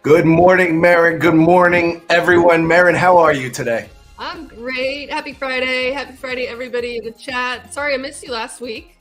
Good morning, Mehryn. Good morning, everyone. Mehryn, how are you today? I'm great. Happy Friday. Happy Friday, everybody in the chat. Sorry I missed you last week.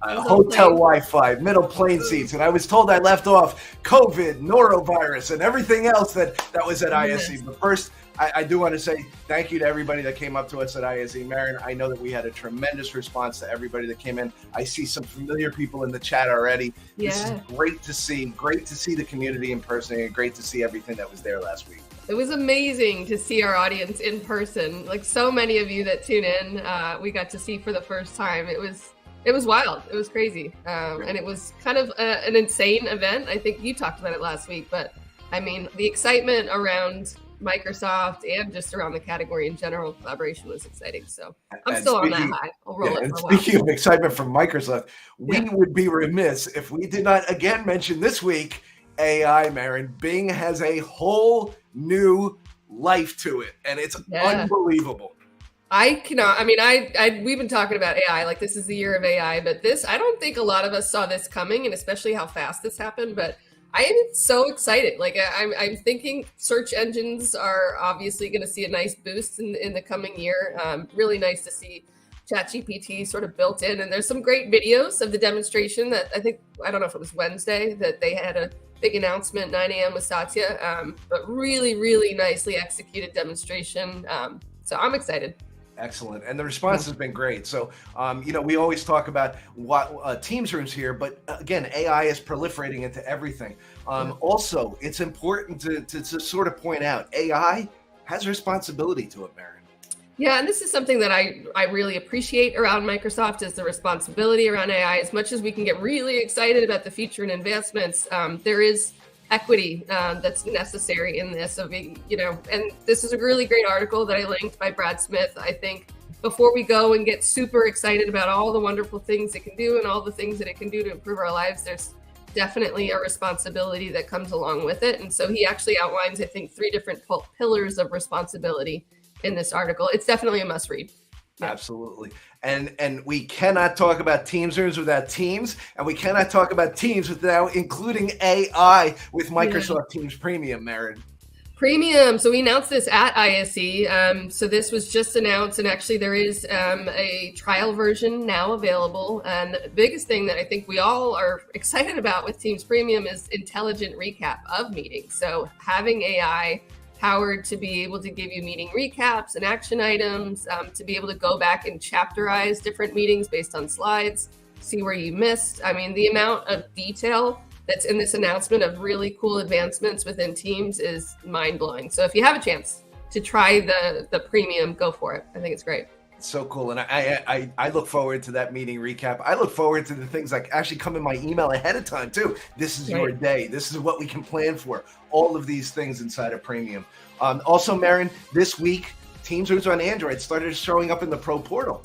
Hotel Wi-Fi, middle plane seats, and I was told I left off COVID, norovirus, and everything else that was at ISE. But first, I do want to say thank you to everybody that came up to us at ISE. Mehryn, I know that we had a tremendous response to everybody that came in. I see some familiar people in the chat already. Yeah. This is great to see. Great to see the community in person, and great to see everything that was there last week. It was amazing to see our audience in person. Like so many of you that tune in, we got to see for the first time. It was wild. It was crazy. And it was kind of an insane event. I think you talked about it last week, but I mean, the excitement around Microsoft and just around the category in general, collaboration was exciting. So I'm still on that high. I'll roll it for a while. Speaking of excitement from Microsoft, we would be remiss if we did not again mention this week AI, Mehryn. Bing has a whole new life to it, and it's unbelievable. I cannot. I mean, we've been talking about AI, like this is the year of AI, but I don't think a lot of us saw this coming, and especially how fast this happened. But I am so excited. Like I'm thinking search engines are obviously going to see a nice boost in the coming year. Really nice to see ChatGPT sort of built in, and there's some great videos of the demonstration that I don't know if it was Wednesday that they had a big announcement, 9 a.m. with Satya, but really, really nicely executed demonstration. So I'm excited. Excellent. And the response has been great. So, we always talk about what Teams rooms here, but again, AI is proliferating into everything. Also, it's important to sort of point out AI has responsibility to it, Mehryn. Yeah, and this is something that I really appreciate around Microsoft is the responsibility around AI. As much as we can get really excited about the future and advancements, there is equity that's necessary in this. So, and this is a really great article that I linked by Brad Smith. I think before we go and get super excited about all the wonderful things it can do and all the things that it can do to improve our lives, there's definitely a responsibility that comes along with it. And so he actually outlines, I think, 3 different pillars of responsibility in this article. It's definitely a must read. Yeah. Absolutely. And we cannot talk about Teams rooms without Teams, and we cannot talk about Teams without including AI with Microsoft Teams Premium, Mehryn. Premium. So we announced this at ISE. So this was just announced, and actually there is a trial version now available. And the biggest thing that I think we all are excited about with Teams Premium is intelligent recap of meetings. So having AI powered to be able to give you meeting recaps and action items, to be able to go back and chapterize different meetings based on slides, see where you missed. I mean, the amount of detail that's in this announcement of really cool advancements within Teams is mind-blowing. So if you have a chance to try the premium, go for it. I think it's great. So cool. And I look forward to that meeting recap. I look forward to the things like actually come in my email ahead of time too. This is your day. This is what we can plan for. All of these things inside of Premium. Also, Mehryn, this week, Teams rooms on Android started showing up in the Pro Portal.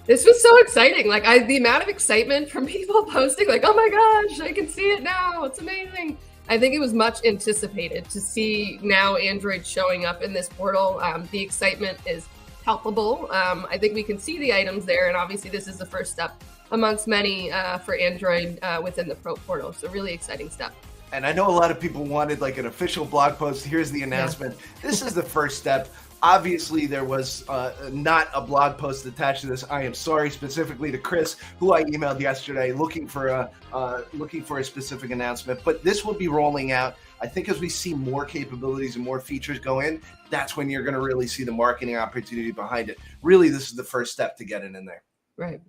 This was so exciting. Like the amount of excitement from people posting like, oh my gosh, I can see it now. It's amazing. I think it was much anticipated to see now Android showing up in this portal. The excitement is palpable. I think we can see the items there, and obviously this is the first step amongst many for Android within the Pro Portal. So really exciting step. And I know a lot of people wanted like an official blog post. Here's the announcement. This is the first step. Obviously, there was not a blog post attached to this. I am sorry, specifically to Chris, who I emailed yesterday, looking for a specific announcement. But this will be rolling out. I think as we see more capabilities and more features go in, that's when you're going to really see the marketing opportunity behind it. Really, this is the first step to get it in there. Right.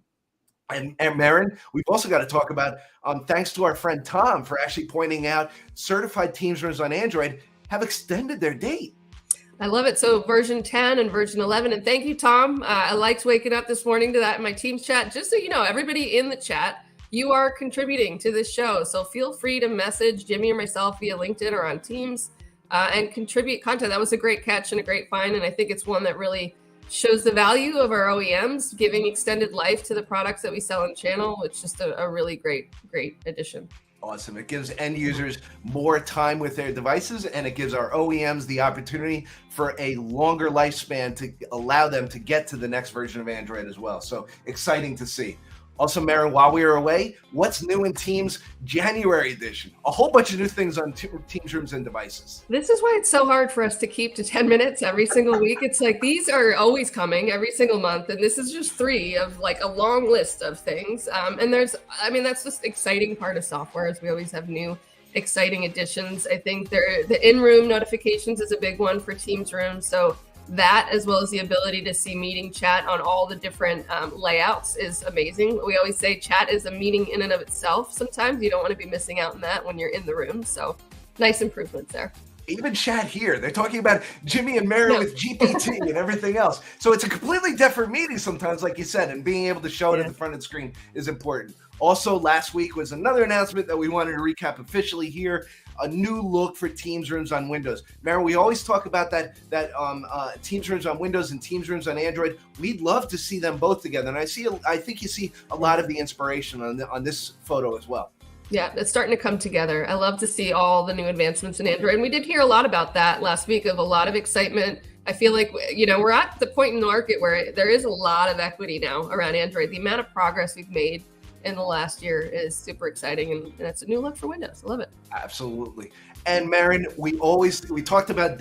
And Mehryn, we've also got to talk about, thanks to our friend Tom for actually pointing out, certified Teams rooms on Android have extended their date. I love it. So version 10 and version 11. And thank you, Tom. I liked waking up this morning to that in my Teams chat. Just so you know, everybody in the chat, you are contributing to this show. So feel free to message Jimmy or myself via LinkedIn or on Teams and contribute content. That was a great catch and a great find. And I think it's one that really shows the value of our OEMs, giving extended life to the products that we sell on channel. It's just a really great addition. Awesome. It gives end users more time with their devices, and it gives our OEMs the opportunity for a longer lifespan to allow them to get to the next version of Android as well. So exciting to see. Also, Mehryn, while we were away, what's new in Teams January edition? A whole bunch of new things on Teams rooms and devices. This is why it's so hard for us to keep to 10 minutes every single week. It's like these are always coming every single month. And this is just 3 of like a long list of things. And that's just exciting part of software is we always have new exciting additions. I think the in-room notifications is a big one for Teams rooms. So that, as well as the ability to see meeting chat on all the different layouts, is amazing. We always say chat is a meeting in and of itself. Sometimes you don't want to be missing out on that when you're in the room. So nice improvements there. Even chat here, they're talking about Jimmy and Mehryn with GPT and everything else. So it's a completely different meeting sometimes, like you said, and being able to show it at the front of the screen is important. Also, last week was another announcement that we wanted to recap officially here. A new look for Teams rooms on Windows. Mehryn, we always talk about that Teams rooms on Windows and Teams rooms on Android. We'd love to see them both together, and I think you see a lot of the inspiration on this photo as well. Yeah, it's starting to come together. I love to see all the new advancements in Android, and we did hear a lot about that last week of a lot of excitement. I feel like we're at the point in the market where there is a lot of equity now around Android. The amount of progress we've made in the last year is super exciting, and it's a new look for Windows. I love it. Absolutely. And Mehryn, we talked about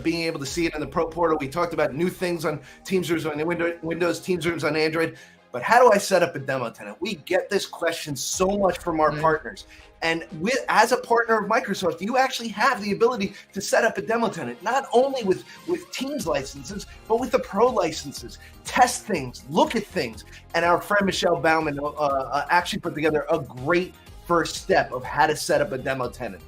being able to see it in the Pro Portal. We talked about new things on Teams rooms on Windows, Teams rooms on Android. But how do I set up a demo tenant? We get this question so much from our partners. And as a partner of Microsoft, you actually have the ability to set up a demo tenant, not only with Teams licenses, but with the Pro licenses. Test things, look at things. And our friend Michelle Bauman actually put together a great first step of how to set up a demo tenant.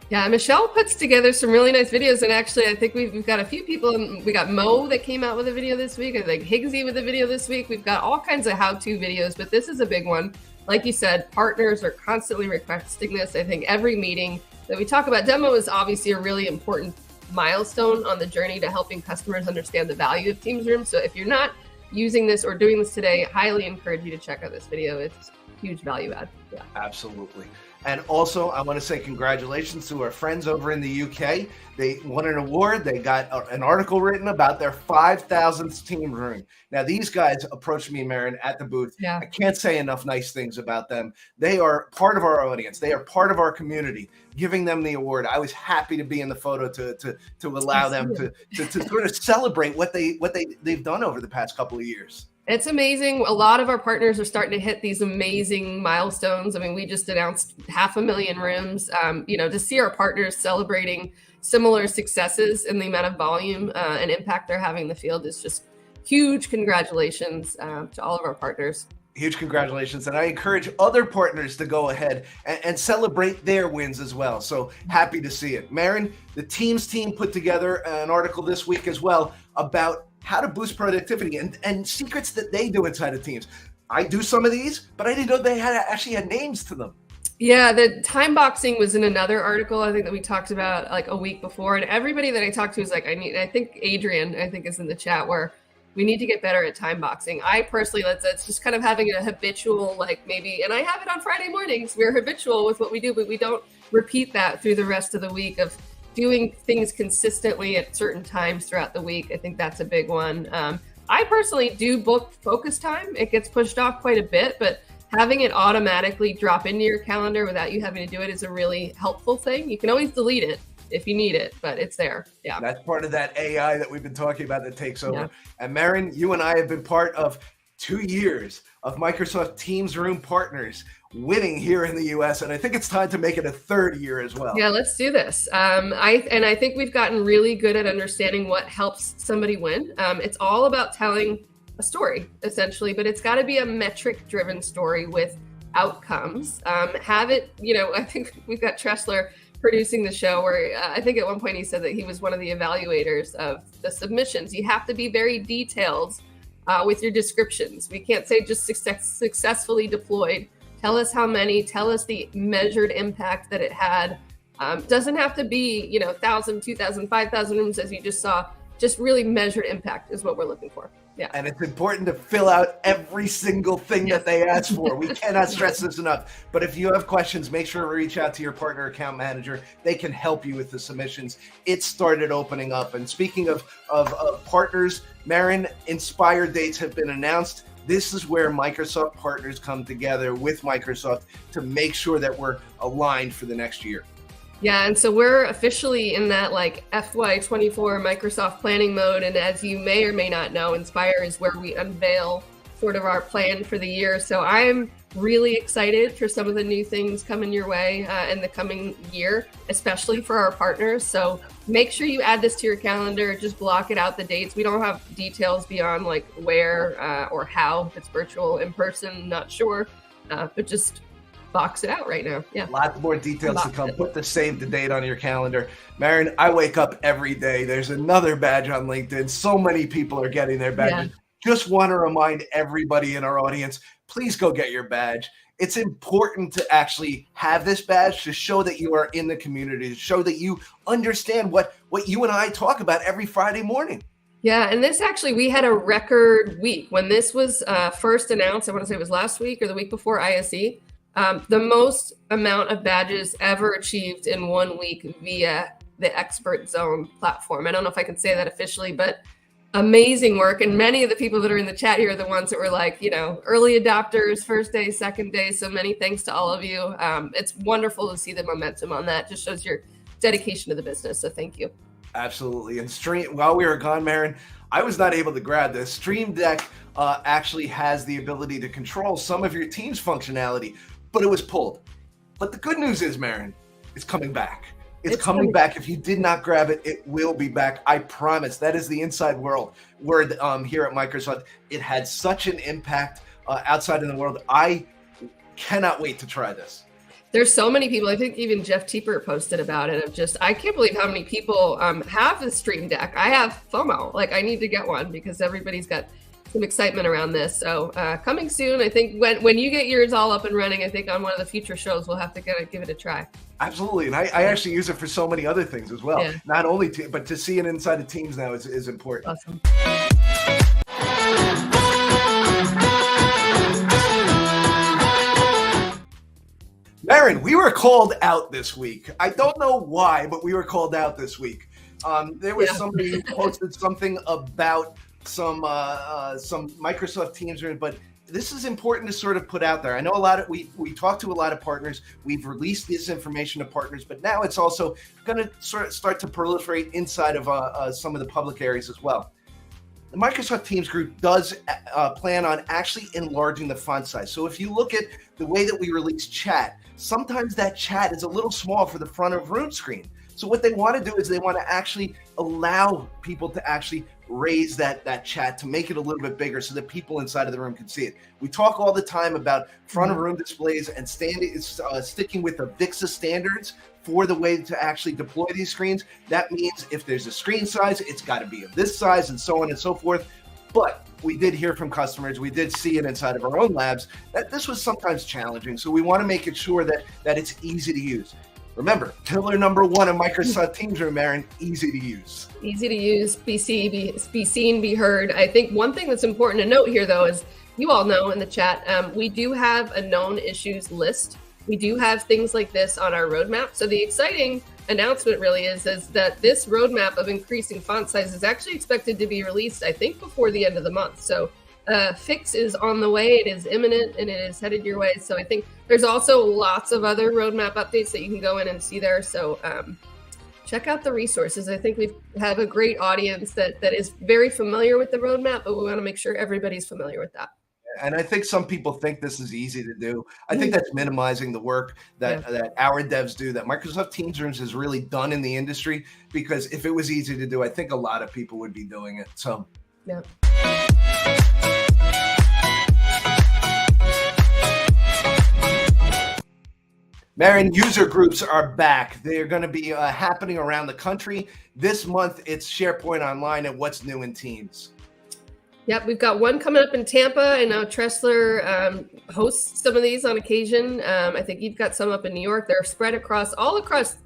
Yeah, Michelle puts together some really nice videos, and actually I think we've got a few people. We got Mo that came out with a video this week. I think Higgsy with a video this week. We've got all kinds of how-to videos, but this is a big one. Like you said, partners are constantly requesting this. I think every meeting that we talk about, demo is obviously a really important milestone on the journey to helping customers understand the value of Teams rooms. So if you're not using this or doing this today, I highly encourage you to check out this video. It's huge value add. Yeah, absolutely. And also, I want to say congratulations to our friends over in the UK. They won an award. They got an article written about their 5,000th team room. Now, these guys approached me, Mehryn, at the booth. Yeah. I can't say enough nice things about them. They are part of our audience. They are part of our community. Giving them the award, I was happy to be in the photo to allow them to sort of celebrate what they've done over the past couple of years. It's amazing. A lot of our partners are starting to hit these amazing milestones. I mean, we just announced 500,000 rooms. To see our partners celebrating similar successes in the amount of volume and impact they're having in the field is just huge. Congratulations to all of our partners. Huge congratulations. And I encourage other partners to go ahead and celebrate their wins as well. So happy to see it. Mehryn, the Teams team put together an article this week as well about how to boost productivity and secrets that they do inside of Teams. I do some of these, but I didn't know they actually had names to them. Yeah, the time boxing was in another article I think that we talked about like a week before, and everybody that I talked to was like, I think Adrian, is in the chat, where we need to get better at time boxing. I personally, that's just kind of having a habitual, and I have it on Friday mornings. We're habitual with what we do, but we don't repeat that through the rest of the week of doing things consistently at certain times throughout the week. I think that's a big one. I personally do book focus time. It gets pushed off quite a bit, but having it automatically drop into your calendar without you having to do it is a really helpful thing. You can always delete it if you need it, but it's there. Yeah. That's part of that AI that we've been talking about that takes over. Yeah. And Mehryn, you and I have been part of 2 years of Microsoft Teams Room partners winning here in the US, and I think it's time to make it a 3rd year as well. Yeah, let's do this. I think we've gotten really good at understanding what helps somebody win. It's all about telling a story, essentially, but it's got to be a metric-driven story with outcomes. I think we've got Tressler producing the show where I think at one point he said that he was one of the evaluators of the submissions. You have to be very detailed with your descriptions. We can't say just successfully deployed. Tell us how many, tell us the measured impact that it had. Doesn't have to be, 1,000, 2,000, 5,000 rooms as you just saw. Just really measured impact is what we're looking for. Yeah. And it's important to fill out every single thing that they ask for. We cannot stress this enough. But if you have questions, make sure to reach out to your partner account manager. They can help you with the submissions. It started opening up. And speaking of partners, Mehryn, Inspire dates have been announced. This is where Microsoft partners come together with Microsoft to make sure that we're aligned for the next year. Yeah, and so we're officially in that like FY24 Microsoft planning mode. And as you may or may not know, Inspire is where we unveil sort of our plan for the year. So I'm really excited for some of the new things coming your way in the coming year, especially for our partners. So make sure you add this to your calendar, just block it out, the dates. We don't have details beyond like where or how, if it's virtual, in person, not sure, but just box it out right now. Yeah. Lots more details to come. Put the save the date on your calendar. Mehryn, I wake up every day. There's another badge on LinkedIn. So many people are getting their badges. Yeah. Just want to remind everybody in our audience, please go get your badge. It's important to actually have this badge to show that you are in the community, to show that you understand what you and I talk about every Friday morning. Yeah, and this actually, we had a record week. When this was first announced, I want to say it was last week or the week before ISE, the most amount of badges ever achieved in 1 week via the ExpertZone platform. I don't know if I can say that officially, but amazing work. And many of the people that are in the chat here are the ones that were like, early adopters, first day, second day. So many thanks to all of you. It's wonderful to see the momentum on that. Just shows your dedication to the business. So thank you. Absolutely. And while we were gone, Mehryn, I was not able to grab this. Stream Deck actually has the ability to control some of your Teams functionality, but it was pulled. But the good news is, Mehryn, it's coming back. It's coming back. If you did not grab it, it will be back. I promise. That is the inside word here at Microsoft. It had such an impact outside in the world. I cannot wait to try this. There's so many people. I think even Jeff Teeper posted about it. I can't believe how many people have the Stream Deck. I have FOMO. Like, I need to get one because everybody's got some excitement around this. So coming soon. I think when you get yours all up and running, I think on one of the future shows, we'll have to give it a try. Absolutely. And I actually use it for so many other things as well. Yeah. Not only but to see it inside of Teams now is important. Awesome. Mehryn, we were called out this week. I don't know why, but we were called out this week. There was somebody who posted something about some Microsoft Teams, but this is important to sort of put out there. I know we talked to a lot of partners. We've released this information to partners, but now it's also going to sort of start to proliferate inside of some of the public areas as well. The Microsoft Teams group does plan on actually enlarging the font size. So if you look at the way that we release chat, sometimes that chat is a little small for the front of room screen. So what they want to do is they want to actually allow people to actually raise that chat to make it a little bit bigger so that people inside of the room can see it. We talk all the time about front of room displays and sticking with the VIXA standards for the way to actually deploy these screens. That means if there's a screen size, it's got to be of this size and so on and so forth. But we did hear from customers, we did see it inside of our own labs, that this was sometimes challenging. So we want to make it sure that it's easy to use. Remember, pillar number one of Microsoft Teams, Mehryn, easy to use. Easy to use, be seen, be heard. I think one thing that's important to note here, though, is you all know in the chat, we do have a known issues list. We do have things like this on our roadmap. So the exciting announcement really is that this roadmap of increasing font size is actually expected to be released, I think, before the end of the month. So fix is on the way. It is imminent and it is headed your way. So I think there's also lots of other roadmap updates that you can go in and see there. So check out the resources. I think we have a great audience that is very familiar with the roadmap, but we want to make sure everybody's familiar with that. And I think some people think this is easy to do. I think that's minimizing the work that our devs do, that Microsoft Teams Rooms has really done in the industry, because if it was easy to do, I think a lot of people would be doing it. So, yeah. Mehryn, user groups are back. They're going to be happening around the country. This month, it's SharePoint Online and What's New in Teams. Yep, we've got one coming up in Tampa. I know Tressler hosts some of these on occasion. I think you've got some up in New York. They're spread all across.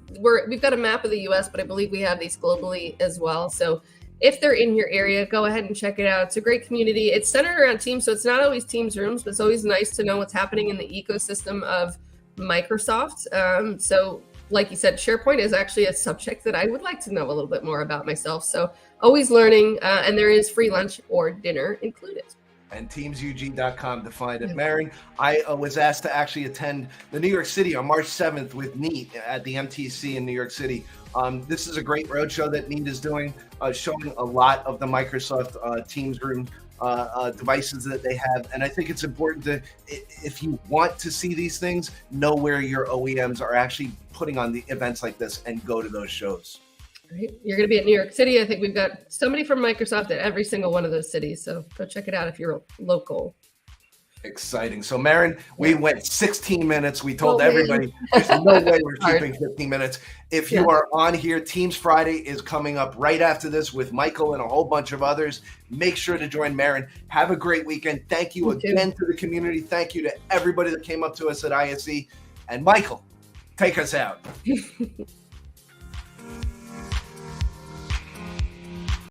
We've got a map of the U.S., but I believe we have these globally as well. So if they're in your area, go ahead and check it out. It's a great community. It's centered around Teams, so it's not always Teams rooms, but it's always nice to know what's happening in the ecosystem of Microsoft. So like you said, SharePoint is actually a subject that I would like to know a little bit more about myself. So always learning, and there is free lunch or dinner included. and teamsug.com to find it. Mehryn, I was asked to actually attend the New York City on March 7th with Neat at the MTC in New York City. This is a great roadshow that Neat is doing, showing a lot of the Microsoft Teams room devices that they have. And I think it's important to, if you want to see these things, know where your OEMs are actually putting on the events like this and go to those shows. Right. You're going to be at New York City. I think we've got somebody from Microsoft at every single one of those cities. So go check it out if you're local. Exciting. So, Mehryn, we went 16 minutes. We told everybody there's no way we're keeping 15 minutes. If you are on here, Teams Friday is coming up right after this with Michael and a whole bunch of others. Make sure to join Mehryn. Have a great weekend. Thank you again to the community. Thank you to everybody that came up to us at ISE. And Michael, take us out.